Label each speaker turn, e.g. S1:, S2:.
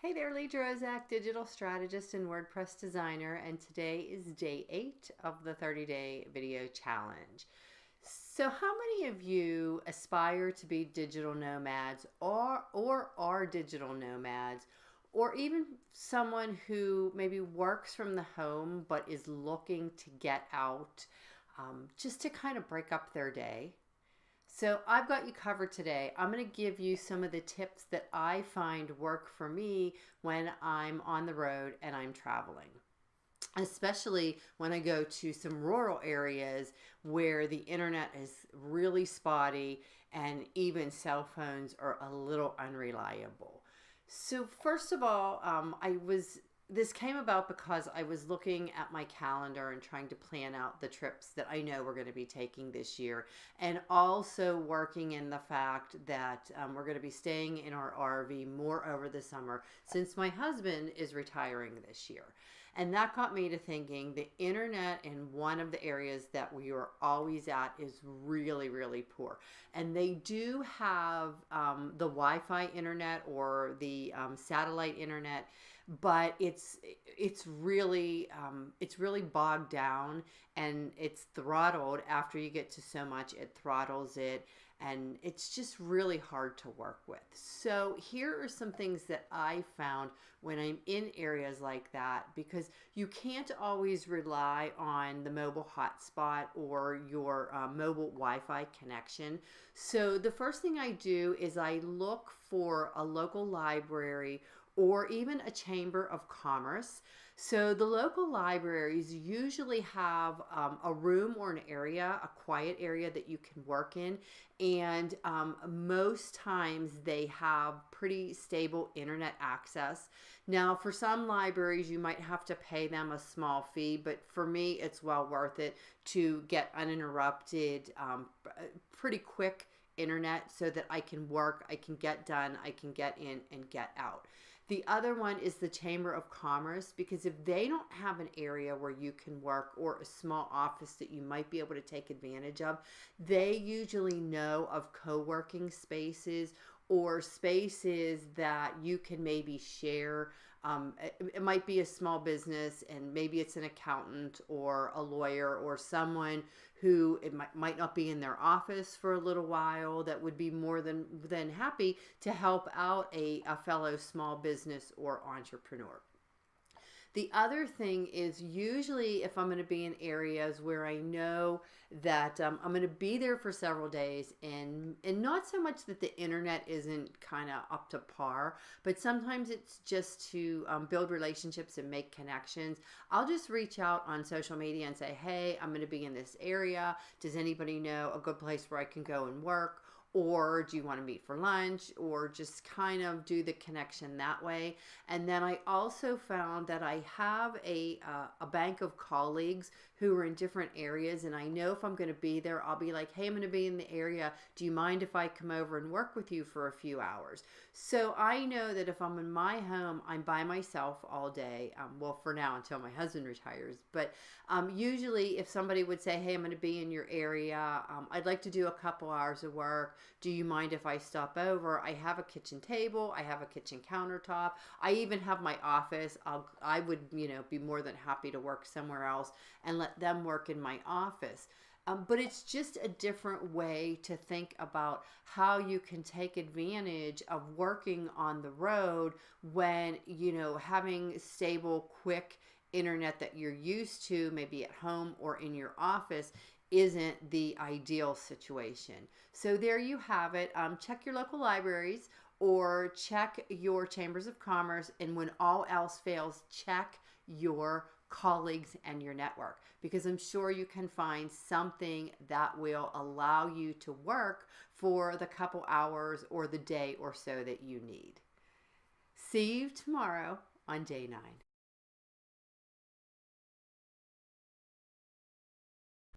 S1: Hey there, Lee Drozak, digital strategist and WordPress designer, and today is day 8 of the 30-day video challenge. So how many of you aspire to be digital nomads or are digital nomads, or even someone who maybe works from the home but is looking to get out just to kind of break up their day? So I've got you covered today. I'm going to give you some of the tips that I find work for me when I'm on the road and I'm traveling, especially when I go to some rural areas where the internet is really spotty and even cell phones are a little unreliable. So first of all, this came about because I was looking at my calendar and trying to plan out the trips that I know we're going to be taking this year, and also working in the fact that we're going to be staying in our RV more over the summer since my husband is retiring this year. And that got me to thinking the internet in one of the areas that we are always at is really, really poor. And they do have the Wi-Fi internet or the satellite internet, but it's really bogged down, and it's throttled. After you get to so much, it throttles it, and it's just really hard to work with. So here are some things that I found when I'm in areas like that, because you can't always rely on the mobile hotspot or your mobile Wi-Fi connection. So the first thing I do is I look for a local library or even a chamber of commerce. So the local libraries usually have a room or an area, a quiet area that you can work in, and most times they have pretty stable internet access. Now, for some libraries, you might have to pay them a small fee, but for me, it's well worth it to get uninterrupted, pretty quick internet so that I can work, I can get done, I can get in and get out. The other one is the Chamber of Commerce, because if they don't have an area where you can work or a small office that you might be able to take advantage of, they usually know of co-working spaces or spaces that you can maybe share. It might be a small business, and maybe it's an accountant or a lawyer or someone who might not be in their office for a little while, that would be more than happy to help out a fellow small business or entrepreneur. The other thing is, usually if I'm going to be in areas where I know that I'm going to be there for several days, and not so much that the internet isn't kind of up to par, but sometimes it's just to build relationships and make connections. I'll just reach out on social media and say, hey, I'm going to be in this area. Does anybody know a good place where I can go and work? Or do you want to meet for lunch? Or just kind of do the connection that way. And then I also found that I have a bank of colleagues who are in different areas, and I know if I'm going to be there, I'll be like, hey, I'm going to be in the area. Do you mind if I come over and work with you for a few hours? So I know that if I'm in my home, I'm by myself all day. Well, for now, until my husband retires. But usually if somebody would say, hey, I'm going to be in your area, I'd like to do a couple hours of work. Do you mind if I stop over? I have a kitchen table. I have a kitchen countertop. I even have my office. I would, be more than happy to work somewhere else and let them work in my office. But it's just a different way to think about how you can take advantage of working on the road when, having stable, quick internet that you're used to, maybe at home or in your office, isn't the ideal situation. So there you have it. Check your local libraries or check your chambers of commerce, and when all else fails, check your colleagues and your network, because I'm sure you can find something that will allow you to work for the couple hours or the day or so that you need. See you tomorrow on day 9.